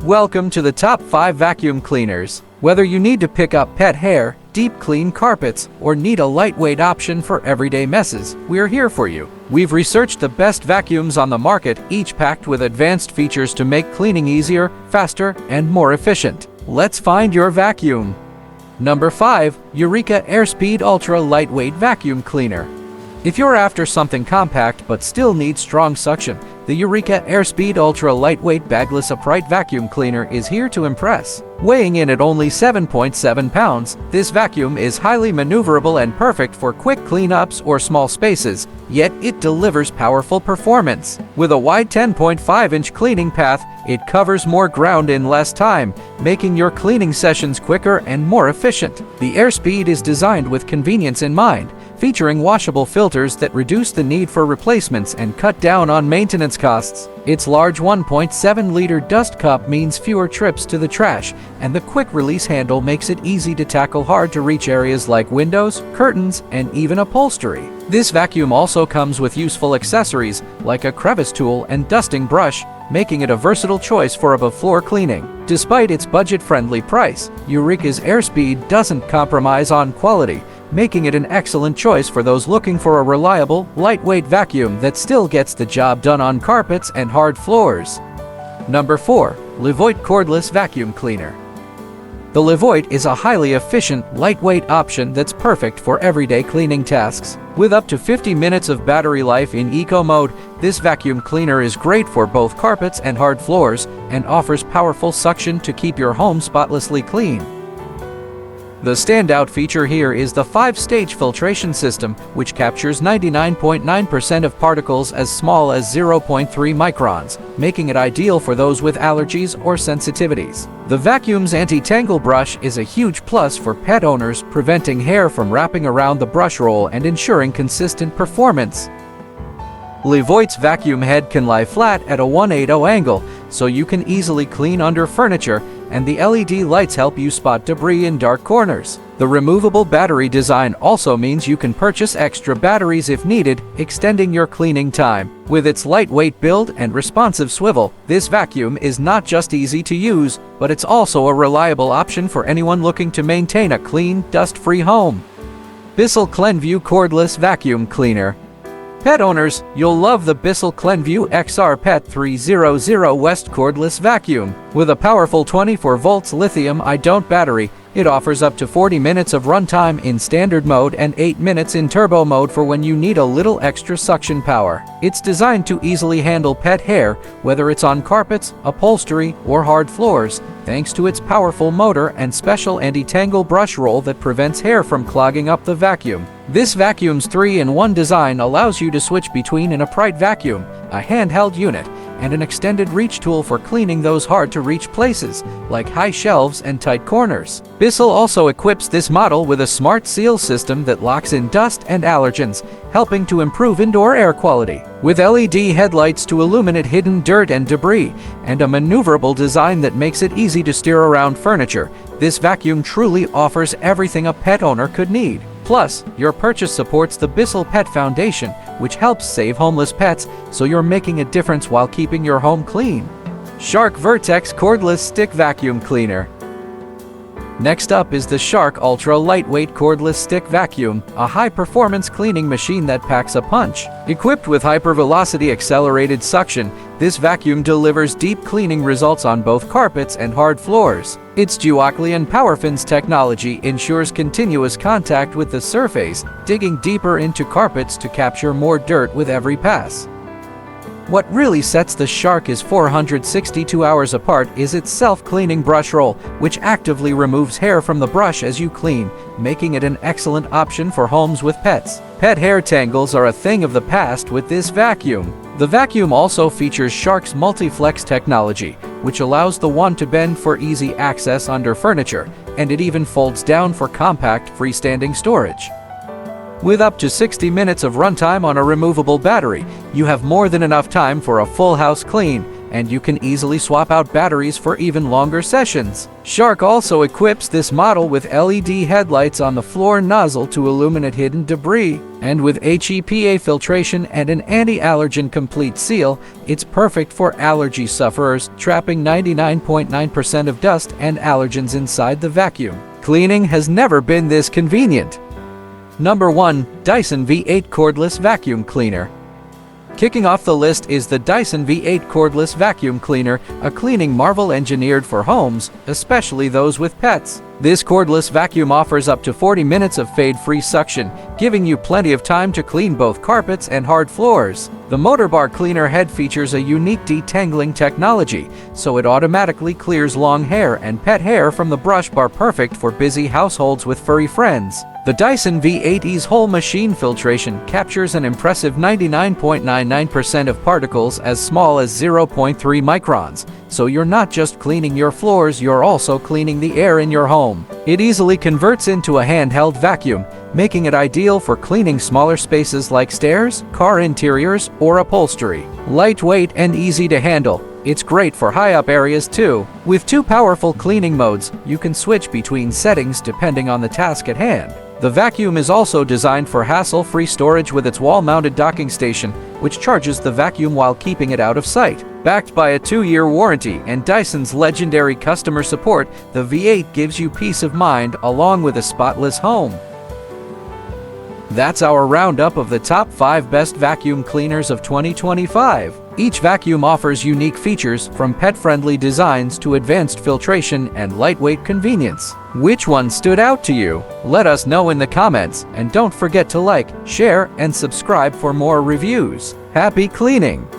Welcome to the top 5 vacuum cleaners. Whether you need to pick up pet hair, deep clean carpets, or need a lightweight option for everyday messes, we're here for you. We've researched the best vacuums on the market, each packed with advanced features to make cleaning easier, faster, and more efficient. Let's find your vacuum. Number 5. Eureka Airspeed Ultra Lightweight Vacuum Cleaner. If you're after something compact but still needs strong suction, the Eureka Airspeed Ultra Lightweight Bagless Upright Vacuum Cleaner is here to impress. Weighing in at only 7.7 pounds, this vacuum is highly maneuverable and perfect for quick cleanups or small spaces, yet it delivers powerful performance. With a wide 10.5-inch cleaning path, it covers more ground in less time, making your cleaning sessions quicker and more efficient. The Airspeed is designed with convenience in mind, featuring washable filters that reduce the need for replacements and cut down on maintenance costs. Its large 1.7-liter dust cup means fewer trips to the trash, and the quick-release handle makes it easy to tackle hard-to-reach areas like windows, curtains, and even upholstery. This vacuum also comes with useful accessories like a crevice tool and dusting brush, making it a versatile choice for above-floor cleaning. Despite its budget-friendly price, Eureka's Airspeed doesn't compromise on quality, making it an excellent choice for those looking for a reliable, lightweight vacuum that still gets the job done on carpets and hard floors. Number 4. Levoit Cordless Vacuum Cleaner. The Levoit is a highly efficient, lightweight option that's perfect for everyday cleaning tasks. With up to 50 minutes of battery life in eco mode, this vacuum cleaner is great for both carpets and hard floors and offers powerful suction to keep your home spotlessly clean. The standout feature here is the 5-stage filtration system, which captures 99.9% of particles as small as 0.3 microns, making it ideal for those with allergies or sensitivities. The vacuum's anti-tangle brush is a huge plus for pet owners, preventing hair from wrapping around the brush roll and ensuring consistent performance. Levoit's vacuum head can lie flat at a 180 angle, so you can easily clean under furniture, and the LED lights help you spot debris in dark corners. The removable battery design also means you can purchase extra batteries if needed, extending your cleaning time. With its lightweight build and responsive swivel, this vacuum is not just easy to use, but it's also a reliable option for anyone looking to maintain a clean, dust-free home. BISSELL CleanView Cordless Vacuum Cleaner. Pet owners, you'll love the BISSELL CleanView XR Pet 300 West Cordless Vacuum. With a powerful 24 volts lithium-ion battery, it offers up to 40 minutes of runtime in standard mode and 8 minutes in turbo mode for when you need a little extra suction power. It's designed to easily handle pet hair, whether it's on carpets, upholstery, or hard floors, thanks to its powerful motor and special anti-tangle brush roll that prevents hair from clogging up the vacuum. This vacuum's 3-in-1 design allows you to switch between an upright vacuum, a handheld unit, and an extended reach tool for cleaning those hard-to-reach places, like high shelves and tight corners. BISSELL also equips this model with a smart seal system that locks in dust and allergens, helping to improve indoor air quality. With LED headlights to illuminate hidden dirt and debris, and a maneuverable design that makes it easy to steer around furniture, this vacuum truly offers everything a pet owner could need. Plus, your purchase supports the BISSELL Pet Foundation, which helps save homeless pets, so you're making a difference while keeping your home clean. Shark Vertex Cordless Stick Vacuum Cleaner. Next up is the Shark Ultra Lightweight Cordless Stick Vacuum, a high-performance cleaning machine that packs a punch. Equipped with hypervelocity accelerated suction, this vacuum delivers deep cleaning results on both carpets and hard floors. Its duoclean PowerFins technology ensures continuous contact with the surface, digging deeper into carpets to capture more dirt with every pass. What really sets the Shark's 462 hours apart is its self-cleaning brush roll, which actively removes hair from the brush as you clean, making it an excellent option for homes with pets. Pet hair tangles are a thing of the past with this vacuum. The vacuum also features Shark's Multi-Flex technology, which allows the wand to bend for easy access under furniture, and it even folds down for compact freestanding storage. With up to 60 minutes of runtime on a removable battery, you have more than enough time for a full house clean, and you can easily swap out batteries for even longer sessions. Shark also equips this model with LED headlights on the floor nozzle to illuminate hidden debris, and with HEPA filtration and an anti-allergen complete seal, it's perfect for allergy sufferers, trapping 99.9% of dust and allergens inside the vacuum. Cleaning has never been this convenient. Number 1. Dyson V8 Cordless Vacuum Cleaner. Kicking off the list is the Dyson V8 Cordless Vacuum Cleaner, a cleaning marvel engineered for homes, especially those with pets. This cordless vacuum offers up to 40 minutes of fade-free suction, giving you plenty of time to clean both carpets and hard floors. The motor bar cleaner head features a unique detangling technology, so it automatically clears long hair and pet hair from the brush bar, perfect for busy households with furry friends. The Dyson V8's whole machine filtration captures an impressive 99.99% of particles as small as 0.3 microns, so you're not just cleaning your floors, you're also cleaning the air in your home. It easily converts into a handheld vacuum, making it ideal for cleaning smaller spaces like stairs, car interiors, or upholstery. Lightweight and easy to handle, it's great for high-up areas too. With 2 powerful cleaning modes, you can switch between settings depending on the task at hand. The vacuum is also designed for hassle-free storage with its wall-mounted docking station, which charges the vacuum while keeping it out of sight. Backed by a 2-year warranty and Dyson's legendary customer support, the V8 gives you peace of mind along with a spotless home. That's our roundup of the top 5 best vacuum cleaners of 2025. Each vacuum offers unique features, from pet-friendly designs to advanced filtration and lightweight convenience. Which one stood out to you? Let us know in the comments, and don't forget to like, share, and subscribe for more reviews. Happy cleaning!